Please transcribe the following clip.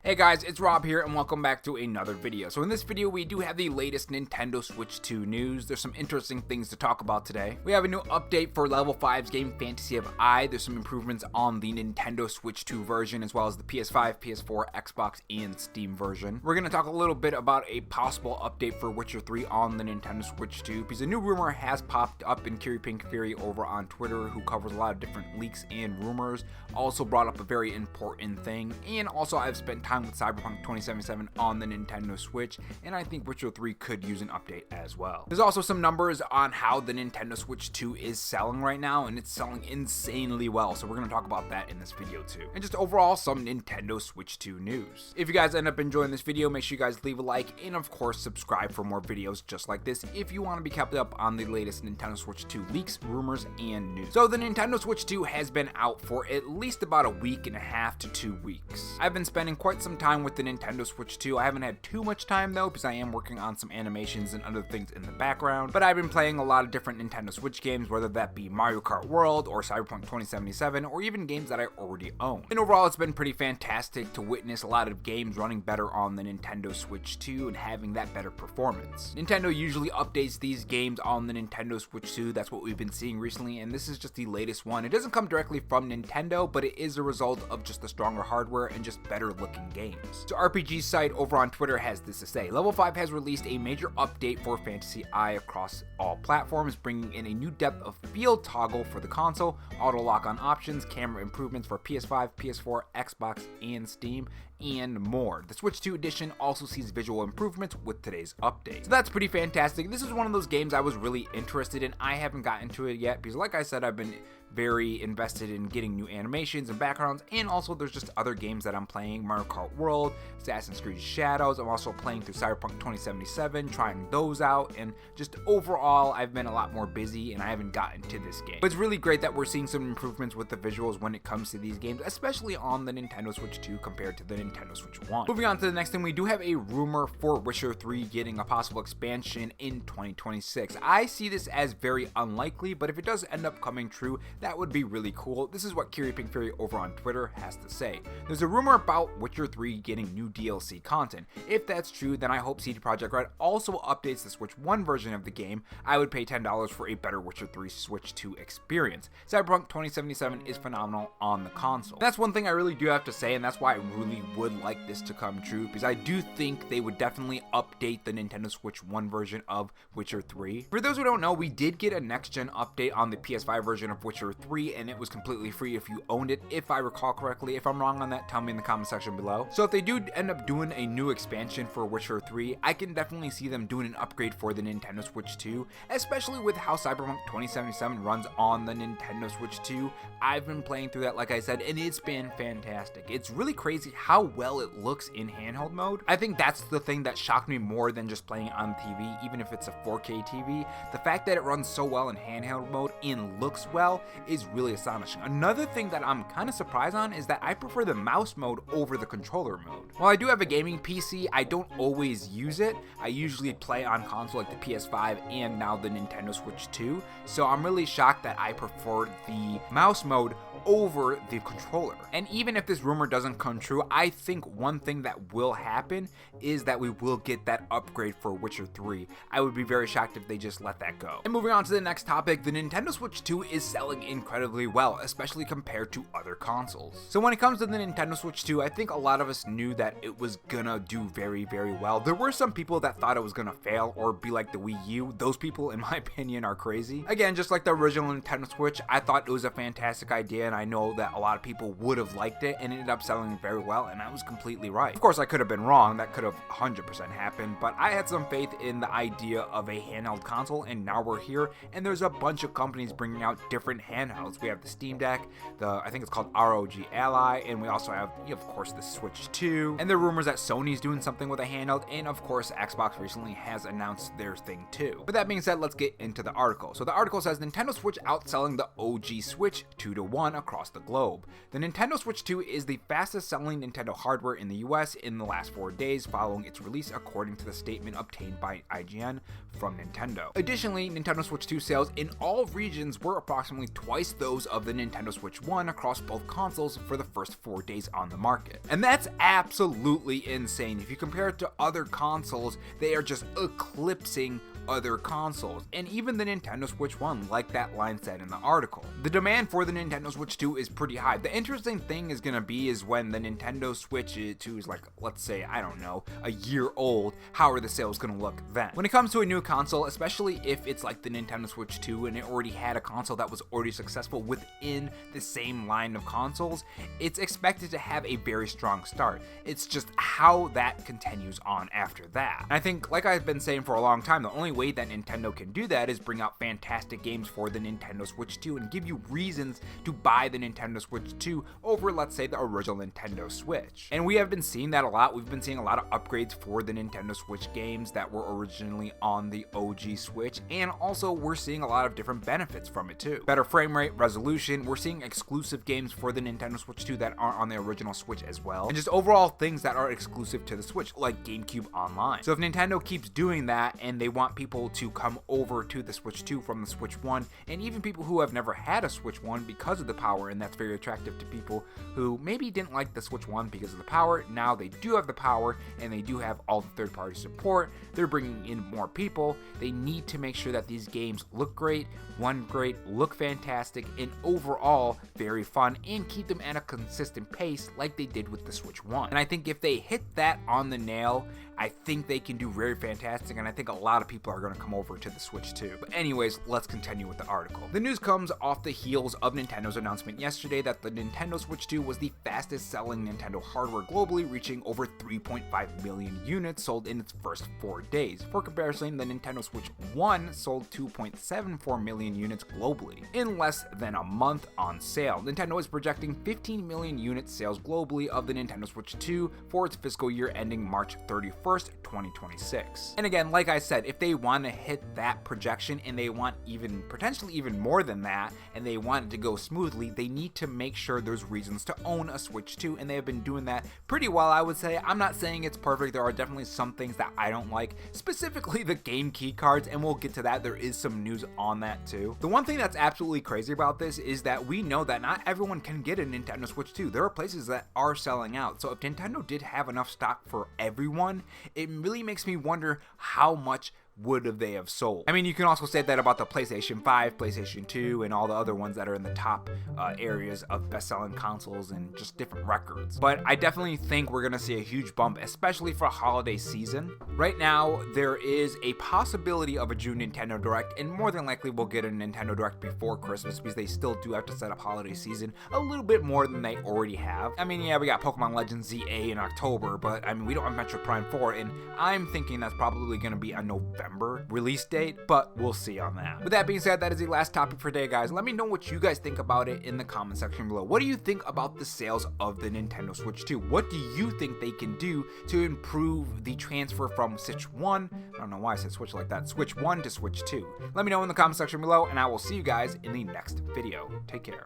Hey guys, it's Rob here and welcome back to another video. So in this video we do have the latest Nintendo Switch 2 news. There's some interesting things to talk about today. We have a new update for Level 5's game Fantasy of I. There's some improvements on the Nintendo Switch 2 version as well as the PS5, PS4, Xbox, and Steam version. We're going to talk a little bit about a possible update for Witcher 3 on the Nintendo Switch 2 because a new rumor has popped up in Curie Pink Fury over on Twitter, who covers a lot of different leaks and rumors. Also brought up a very important thing, and also I've spent time with Cyberpunk 2077 on the Nintendo Switch, and I think Witcher 3 could use an update as well. There's also some numbers on how the Nintendo Switch 2 is selling right now, and it's selling insanely well, so we're going to talk about that in this video too. And just overall, some Nintendo Switch 2 news. If you guys end up enjoying this video, make sure you guys leave a like, and of course subscribe for more videos just like this if you want to be kept up on the latest Nintendo Switch 2 leaks, rumors, and news. So the Nintendo Switch 2 has been out for at least about a week and a half to 2 weeks. I've been spending quite some time with the Nintendo Switch 2. I haven't had too much time though because I am working on some animations and other things in the background, but I've been playing a lot of different Nintendo Switch games, whether that be Mario Kart World or Cyberpunk 2077 or even games that I already own. And overall it's been pretty fantastic to witness a lot of games running better on the Nintendo Switch 2 and having that better performance. Nintendo usually updates these games on the Nintendo Switch 2. That's what we've been seeing recently, and this is just the latest one. It doesn't come directly from Nintendo, but it is a result of just the stronger hardware and just better looking games. So RPG site over on Twitter has this to say: Level 5 has released a major update for Fantasy I across all platforms, bringing in a new depth of field toggle for the console, auto lock on options, camera improvements for PS5, PS4, Xbox, and Steam, and more. The Switch 2 edition also sees visual improvements with today's update. So that's pretty fantastic. This is one of those games I was really interested in. I haven't gotten to it yet because, like I said, I've been very invested in getting new animations and backgrounds, and also there's just other games that I'm playing: Mario Kart World, Assassin's Creed Shadows. I'm also playing through Cyberpunk 2077, trying those out, and just overall I've been a lot more busy and I haven't gotten to this game. But it's really great that we're seeing some improvements with the visuals when it comes to these games, especially on the Nintendo Switch 2 compared to the Nintendo Switch 1. Moving on to the next thing, we do have a rumor for Witcher 3 getting a possible expansion in 2026. I see this as very unlikely, but if it does end up coming true, that would be really cool. This is what Curie Pink Fury over on Twitter has to say. There's a rumor about Witcher 3 getting new DLC content. If that's true, then I hope CD Projekt Red also updates the Switch 1 version of the game. I would pay $10 for a better Witcher 3 Switch 2 experience. Cyberpunk 2077 is phenomenal on the console. That's one thing I really do have to say, and that's why I really would like this to come true, because I do think they would definitely update the Nintendo Switch 1 version of Witcher 3. For those who don't know, we did get a next-gen update on the PS5 version of Witcher 3, and it was completely free if you owned it, if I recall correctly. If I'm wrong on that, tell me in the comment section below. So if they do end up doing a new expansion for Witcher 3, I can definitely see them doing an upgrade for the Nintendo Switch 2, especially with how Cyberpunk 2077 runs on the Nintendo Switch 2. I've been playing through that, like I said, and it's been fantastic. It's really crazy how well it looks in handheld mode. I think that's the thing that shocked me more than just playing on TV, even if it's a 4K TV. The fact that it runs so well in handheld mode and looks well is really astonishing. Another thing that I'm kind of surprised on is that I prefer the mouse mode over the controller mode. While I do have a gaming PC, I don't always use it. I usually play on console like the PS5 and now the Nintendo Switch 2, so I'm really shocked that I prefer the mouse mode over the controller. And even if this rumor doesn't come true, I think one thing that will happen is that we will get that upgrade for Witcher 3. I would be very shocked if they just let that go. And moving on to the next topic, the Nintendo Switch 2 is selling incredibly well, especially compared to other consoles. So when it comes to the Nintendo Switch 2, I think a lot of us knew that it was gonna do very, very well. There were some people that thought it was gonna fail or be like the Wii U. Those people, in my opinion, are crazy. Again, just like the original Nintendo Switch, I thought it was a fantastic idea, and I know that a lot of people would have liked it, and it ended up selling very well, and I was completely right. Of course, I could have been wrong. That could have 100% happened, but I had some faith in the idea of a handheld console, and now we're here, and there's a bunch of companies bringing out different handhelds. We have the Steam Deck, I think it's called ROG Ally, and we also have, of course, the Switch 2, and there are rumors that Sony's doing something with a handheld, and of course, Xbox recently has announced their thing too. But that being said, let's get into the article. So the article says Nintendo Switch outselling the OG Switch 2-1 across the globe. The Nintendo Switch 2 is the fastest selling Nintendo hardware in the US in the last 4 days following its release, according to the statement obtained by IGN from Nintendo. Additionally, Nintendo Switch 2 sales in all regions were approximately twice those of the Nintendo Switch 1 across both consoles for the first 4 days on the market. And that's absolutely insane. If you compare it to other consoles, they are just eclipsing other consoles, and even the Nintendo Switch 1, like that line said in the article. The demand for the Nintendo Switch 2 is pretty high. The interesting thing is gonna be is when the Nintendo Switch 2 is like, let's say, I don't know, a year old, how are the sales gonna look then? When it comes to a new console, especially if it's like the Nintendo Switch 2 and it already had a console that was already successful within the same line of consoles, it's expected to have a very strong start. It's just how that continues on after that. And I think, like I've been saying for a long time, the only way that Nintendo can do that is bring out fantastic games for the Nintendo Switch 2 and give you reasons to buy the Nintendo Switch 2 over, let's say, the original Nintendo Switch. And we have been seeing that a lot. We've been seeing a lot of upgrades for the Nintendo Switch games that were originally on the OG Switch, and also we're seeing a lot of different benefits from it too. Better frame rate, resolution, we're seeing exclusive games for the Nintendo Switch 2 that aren't on the original Switch as well, and just overall things that are exclusive to the Switch, like GameCube Online. So if Nintendo keeps doing that and they want people to come over to the Switch 2 from the Switch 1, and even people who have never had a Switch 1 because of the power, and that's very attractive to people who maybe didn't like the Switch 1 because of the power. Now they do have the power and they do have all the third-party support. They're bringing in more people. They need to make sure that these games look great, run great, look fantastic, and overall very fun, and keep them at a consistent pace like they did with the Switch 1. And I think if they hit that on the nail, I think they can do very fantastic, and I think a lot of people are going to come over to the Switch 2. But anyways, let's continue with the article. The news comes off the heels of Nintendo's announcement yesterday that the Nintendo Switch 2 was the fastest selling Nintendo hardware globally, reaching over 3.5 million units sold in its first 4 days. For comparison, the Nintendo Switch 1 sold 2.74 million units globally in less than a month on sale. Nintendo is projecting 15 million unit sales globally of the Nintendo Switch 2 for its fiscal year ending March 31st, 2026. And again, like I said, if they want to hit that projection and they want potentially even more than that, and they want it to go smoothly, they need to make sure there's reasons to own a Switch 2, and they have been doing that pretty well, I would say. I'm not saying it's perfect. There are definitely some things that I don't like, specifically the game key cards, and we'll get to that. There is some news on that too. The one thing that's absolutely crazy about this is that we know that not everyone can get a Nintendo Switch 2. There are places that are selling out. So if Nintendo did have enough stock for everyone, it really makes me wonder how much would they have sold. I mean, you can also say that about the PlayStation 5, PlayStation 2, and all the other ones that are in the top areas of best-selling consoles and just different records. But I definitely think we're gonna see a huge bump, especially for holiday season. Right now, there is a possibility of a June Nintendo Direct, and more than likely we'll get a Nintendo Direct before Christmas because they still do have to set up holiday season a little bit more than they already have. I mean, yeah, we got Pokemon Legends ZA in October, but I mean, we don't have Metro Prime 4, and I'm thinking that's probably gonna be a November release date, but we'll see on that. With that being said, that is the last topic for today, guys. Let me know what you guys think about it in the comment section below. What do you think about the sales of the Nintendo Switch 2? What do you think they can do to improve the transfer from Switch 1? I don't know why I said Switch like that. Switch 1 to Switch 2. Let me know in the comment section below, and I will see you guys in the next video. Take care.